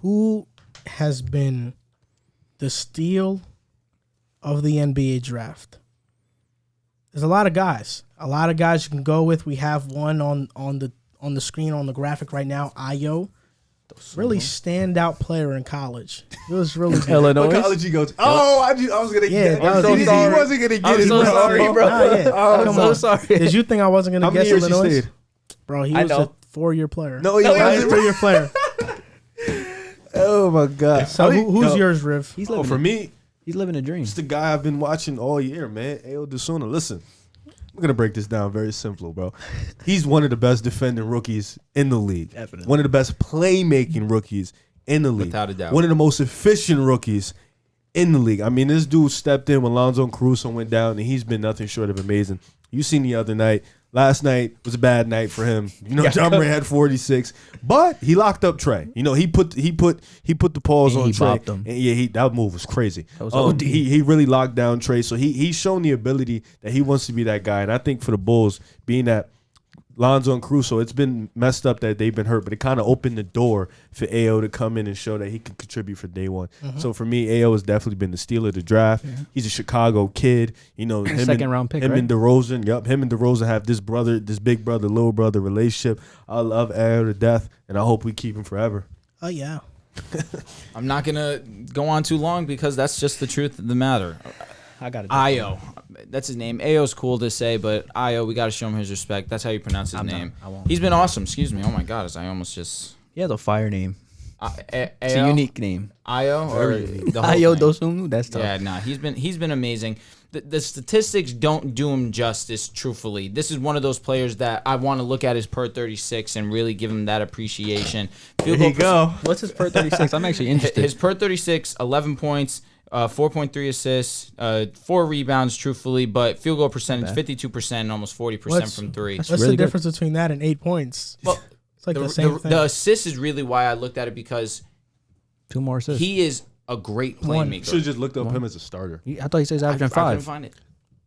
Who has been the steal of the NBA draft? There's a lot of guys. A lot of guys you can go with. We have one on the screen on the graphic right now. Ayo, really standout player in college. It was really good. Illinois. What college he goes? Oh, I was gonna get. I'm He sorry. wasn't gonna get I'm it. so sorry, bro. Nah, yeah. I'm Come so on. sorry. Did you think I wasn't going How to many guess years he Illinois? stayed? Bro, he I was know. a 4-year player. No, he Right, wasn't. 3-year player. Oh my god. So who's yours, Riv? He's living. For me, He's living a dream. it's the guy I've been watching all year, man. Ayo Dosunmu. Listen, I'm gonna break this down very simple, bro. He's one of the best defending rookies in the league. Definitely. One of the best playmaking rookies in the league. Without a doubt. One of the most efficient rookies in the league. I mean, this dude stepped in when Lonzo Caruso went down, and he's been nothing short of amazing. You seen the other night. Last night was a bad night for him. You know, John Moran had 46, but he locked up Trey. You know, he put the paws And on he Trey. bopped him. And yeah, that move was crazy. That was OD. He really locked down Trey. So he's shown the ability that he wants to be that guy. And I think for the Bulls, being that Lonzo and Caruso, it's been messed up that they've been hurt, but it kind of opened the door for Ayo to come in and show that he can contribute for day one. So for me, Ayo has definitely been the steal of the draft. Yeah. He's a Chicago kid. You know, Second round pick, him right? and DeRozan. Yup, him and DeRozan have this big brother, little brother relationship. I love Ayo to death, and I hope we keep him forever. Oh, yeah. I'm not going to go on too long because that's just the truth of the matter. I got it. Ayo. That's his name. Ayo's cool to say, but Ayo, we got to show him his respect. That's how you pronounce his name. I won't. He's been awesome. Excuse me. Oh, my God. I almost just... He has a fire name. Ayo? It's a unique name. Ayo? Or the whole Ayo thing? Dosunmu. That's tough. Yeah, nah, he's been amazing. The statistics don't do him justice, truthfully. This is one of those players that I want to look at his per 36 and really give him that appreciation. There you go. What's his per 36? I'm actually interested. His per 36, 11 points, 4.3 assists, 4 rebounds, truthfully, but field goal percentage, 52% and almost 40% from three. That's What's really the good. difference between that and 8 points? Well, It's like the same thing. The assist is really why I looked at it because 2 more assists. he is a great One. playmaker. Should have just looked up him as a starter. I thought he says averaging I couldn't 5. find it.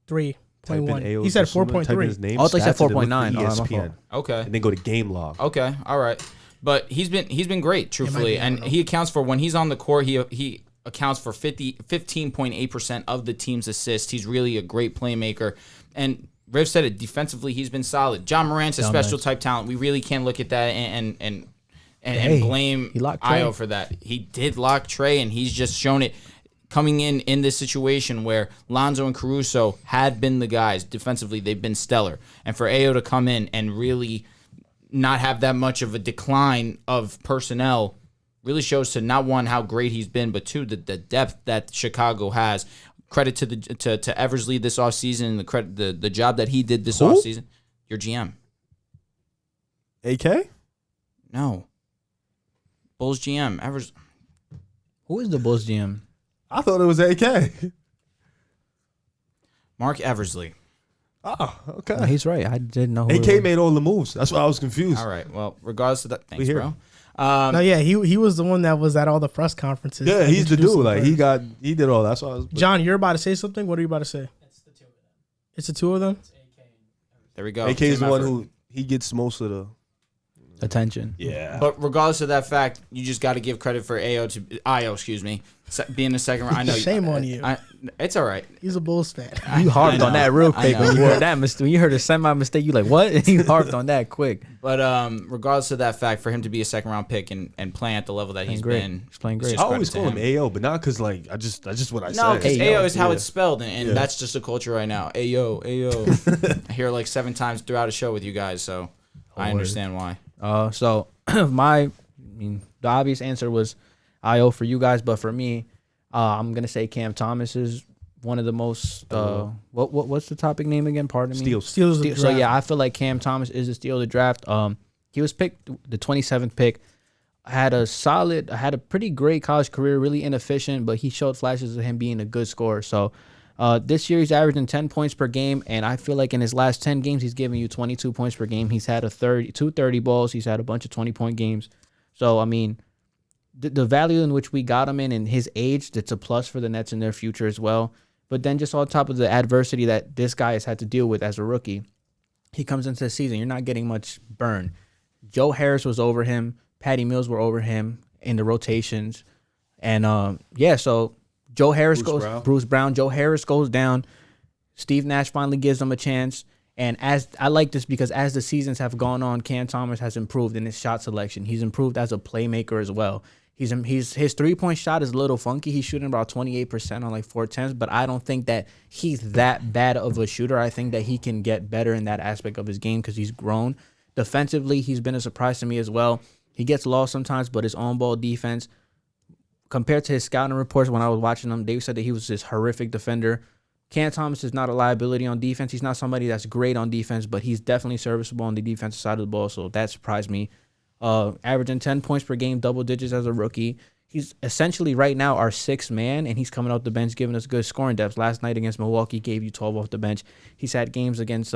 3.1. He said 4.3. Oh, I thought he said stats, and then look 4.9. for Oh, my ESPN, fault. Okay. and then go to game log. Okay, all right, but he's been great, truthfully, I don't and know. he accounts for when he's on the court. He accounts for 15.8% of the team's assists. He's really a great playmaker, and Riv said it defensively. He's been solid. John Morant's a special type talent. We really can't look at that and blame he locked Trey. Ayo for that. He did lock Trey, and he's just shown it. Coming in this situation where Lonzo and Caruso had been the guys defensively, they've been stellar. And for Ayo to come in and really not have that much of a decline of personnel really shows to not one how great he's been, but two the depth that Chicago has. Credit to Eversley this offseason and the job that he did this offseason. Your GM. AK? No. Bulls GM. Eversley. Who is the Bulls GM? I thought it was AK. Mark Eversley. Oh, okay. No, he's right. I didn't know who it AK was. made all the moves. That's why I was confused. All right. Well, regardless of that, thanks, here. bro. No, yeah, he was the one that was at all the press conferences. Yeah, he's the dude. introducing Like players. he did all that. That's why I was. John, you're about to say something? What are you about to say? It's the two of them? There we go. AK is Team the one effort. who he gets most of the. Attention. Yeah. But regardless of that fact, you just got to give credit for Ayo, excuse me, being the second round. I know. Shame on you. It's all right. He's a Bulls fan. You harped I on know. that real I quick know. when you heard that mistake. When you heard a semi-mistake, you like, what? You harped on that quick. But regardless of that fact, for him to be a second round pick and playing at the level that he's great. been, He's playing it's great. just I always credit to call him him. AO, but not because like that's just what I No, said. because Ayo. Ayo is how Yeah. it's spelled, and Yeah. that's just a culture right now. Ayo. I hear it like 7 times throughout a show with you guys, so I understand why. So the obvious answer was Ayo for you guys, but for me, I'm gonna say Cam Thomas is one of the most. What's the topic name again? Pardon me. Steals. Steals of the So draft. yeah, I feel like Cam Thomas is a steal of the draft. He was picked the 27th pick. Had a pretty great college career, really inefficient, but he showed flashes of him being a good scorer. So this year he's averaging 10 points per game, and I feel like in his last 10 games he's giving you 22 points per game. He's had two 30 balls. He's had a bunch of 20-point games. So I mean, the value in which we got him in and his age, that's a plus for the Nets in their future as well. But then just on top of the adversity that this guy has had to deal with as a rookie, he comes into the season, you're not getting much burn. Joe Harris was over him. Patty Mills were over him. in the rotations. And so Joe Harris Bruce Brown. Joe Harris goes down. Steve Nash finally gives him a chance. And as I like this because as the seasons have gone on, Cam Thomas has improved in his shot selection. He's improved as a playmaker as well. His 3-point shot is a little funky. He's shooting about 28% on like 4 attempts, but I don't think that he's that bad of a shooter. I think that he can get better in that aspect of his game because he's grown. Defensively, he's been a surprise to me as well. He gets lost sometimes, but his on-ball defense, compared to his scouting reports when I was watching him, they said that he was this horrific defender. Cam Thomas is not a liability on defense. He's not somebody that's great on defense, but he's definitely serviceable on the defensive side of the ball, so that surprised me. Averaging 10 points per game, double digits as a rookie. He's essentially right now our sixth man, and he's coming off the bench giving us good scoring depth. Last night against Milwaukee, gave you 12 off the bench. He's had games against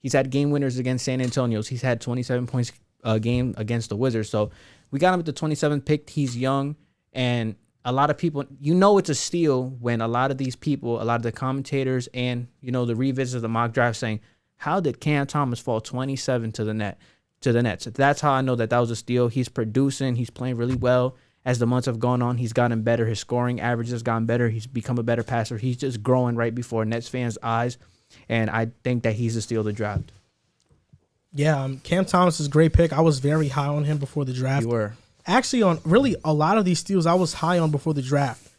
he's had game winners against San Antonio. He's had 27 points a game against the Wizards. So we got him at the 27th pick. He's young, and a lot of people, it's a steal when a lot of these people, a lot of the commentators and, the revisits of the mock draft saying, how did Cam Thomas fall 27 to the Nets? That's how I know that was a steal. He's producing. He's playing really well. As the months have gone on, he's gotten better. His scoring average has gotten better. He's become a better passer. He's just growing right before Nets fans' eyes, and I think that he's a steal of the draft. Yeah, Cam Thomas is a great pick. I was very high on him before the draft. You were. Actually, on really a lot of these steals, I was high on before the draft.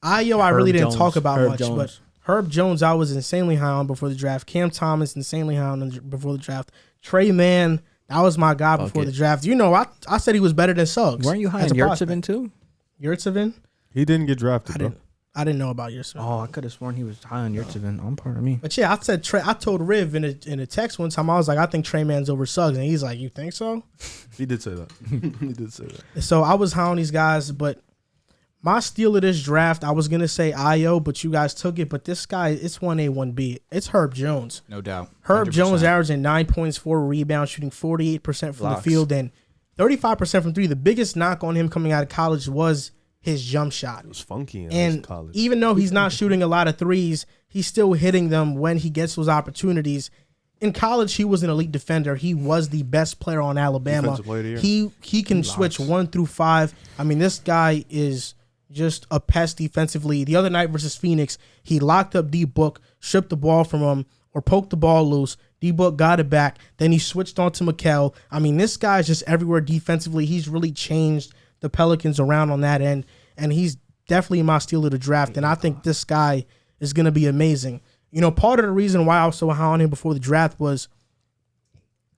Ayo, I really didn't talk about much, but Herb Jones, I was insanely high on before the draft. Cam Thomas, insanely high on before the draft. Trey Mann, that was my guy before the draft. I said he was better than Suggs. Weren't you high on Yurtsevin too? Yurtsevin? He didn't get drafted, bro. I didn't know about Yurtsevin. Oh, I could have sworn he was high on Yurtsevin. On part of me. But yeah, I told Riv in a text one time, I was like, I think Trey Mann's over Suggs. And he's like, you think so? He did say that. He did say that. So I was high on these guys, but my steal of this draft, I was going to say Ayo, but you guys took it. But this guy, it's 1A, 1B. It's Herb Jones. No doubt. 100%. Herb Jones averaging 9 points, 4 rebounds, shooting 48% from the field and 35% from three. The biggest knock on him coming out of college was his jump shot. It was funky in college. Even though he's not shooting a lot of threes, he's still hitting them when he gets those opportunities. In college, he was an elite defender. He was the best player on Alabama. Defensive player of the year. He can switch 1 through 5. I mean, this guy is just a pest defensively. The other night versus Phoenix, he locked up D-Book, stripped the ball from him, or poked the ball loose. D-Book got it back. Then he switched on to Mikal. I mean, this guy's just everywhere defensively. He's really changed the Pelicans around on that end, and he's definitely my steal of the draft, and I think this guy is going to be amazing. Part of the reason why I was so high on him before the draft was,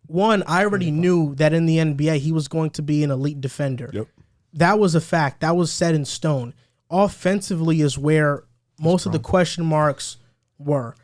one, I already knew that in the NBA he was going to be an elite defender. Yep. That was a fact. That was set in stone. Offensively is where most of the question marks were.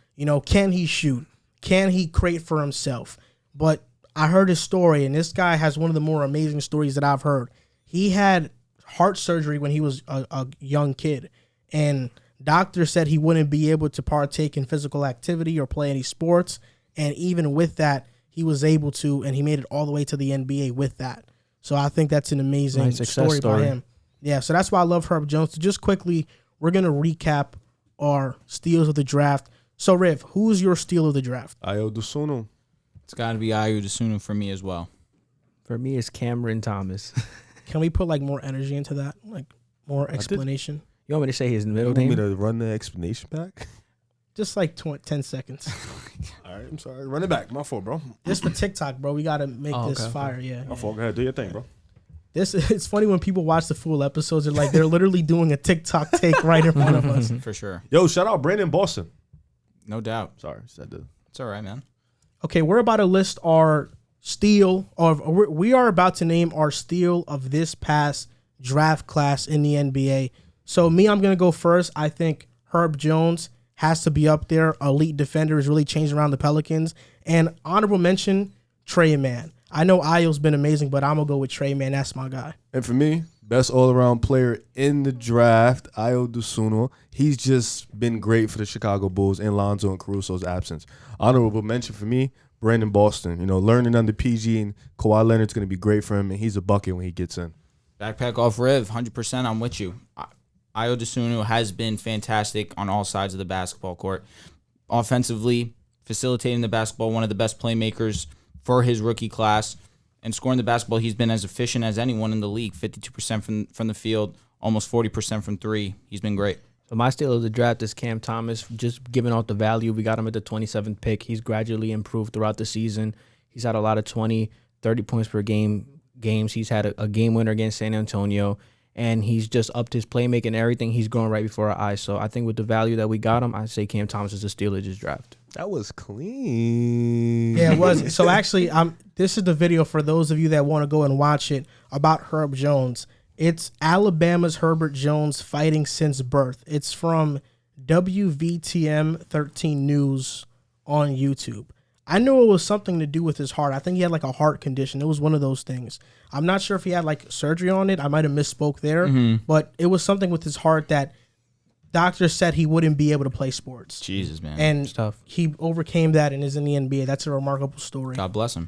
Can he shoot? Can he create for himself? But I heard his story, and this guy has one of the more amazing stories that I've heard. He had heart surgery when he was a young kid, and doctors said he wouldn't be able to partake in physical activity or play any sports, and even with that, he was able to, and he made it all the way to the NBA with that. So I think that's an amazing story by him. Yeah, so that's why I love Herb Jones. So just quickly, we're going to recap our steals of the draft. So, Riv, who's your steal of the draft? Ayo Dosunmu. It's got to be Ayo Dosunmu for me as well. For me, it's Cameron Thomas. Can we put more energy into that? More explanation? You want me to say his middle You want name? me to run the explanation back? Just 10 seconds. All right, I'm sorry. Run it back. My fault, bro. Just for TikTok, bro. We got to make this fire. Yeah. My fault. Go ahead. Do your thing, bro. It's funny when people watch the full episodes. They're literally doing a TikTok take right in front of us. For sure. Yo, shout out Brandon Boston. No doubt. Sorry. Said that. It's all right, man. Okay, we're about to list our steal, or we are about to name our steal of this past draft class in the NBA. So I'm going to go first. I think Herb Jones has to be up there. Elite defender has really changed around the Pelicans. And honorable mention, Trey Mann. I know Ayo's been amazing, but I'm going to go with Trey Mann. That's my guy. And for me, best all-around player in the draft, Ayo Dosunmu. He's just been great for the Chicago Bulls in Lonzo and Caruso's absence. Honorable mention for me, Brandon Boston. Learning under PG and Kawhi Leonard's going to be great for him, and he's a bucket when he gets in. Backpack off Riv, 100%. I'm with you. Ayo Dosunmu has been fantastic on all sides of the basketball court. Offensively, facilitating the basketball, one of the best playmakers for his rookie class. and scoring the basketball, he's been as efficient as anyone in the league. 52% from the field, almost 40% from three. He's been great. So my steal of the draft is Cam Thomas. Just giving out the value. We got him at the 27th pick. He's gradually improved throughout the season. He's had a lot of 20, 30 points per games. He's had a game winner against San Antonio, and he's just upped his playmaking and everything. He's growing right before our eyes. So I think with the value that we got him, I say Cam Thomas is a steal of this draft. That was clean. Yeah, it was. So actually, this is the video for those of you that want to go and watch it about Herb Jones. It's Alabama's Herbert Jones fighting since birth. It's from WVTM 13 News on YouTube. I knew it was something to do with his heart. I think he had like a heart condition. It was one of those things. I'm not sure if he had like surgery on it. I might have misspoke there, but it was something with his heart that doctors said he wouldn't be able to play sports. Jesus, man. And It's tough. he overcame that and is in the NBA. That's a remarkable story. God bless him.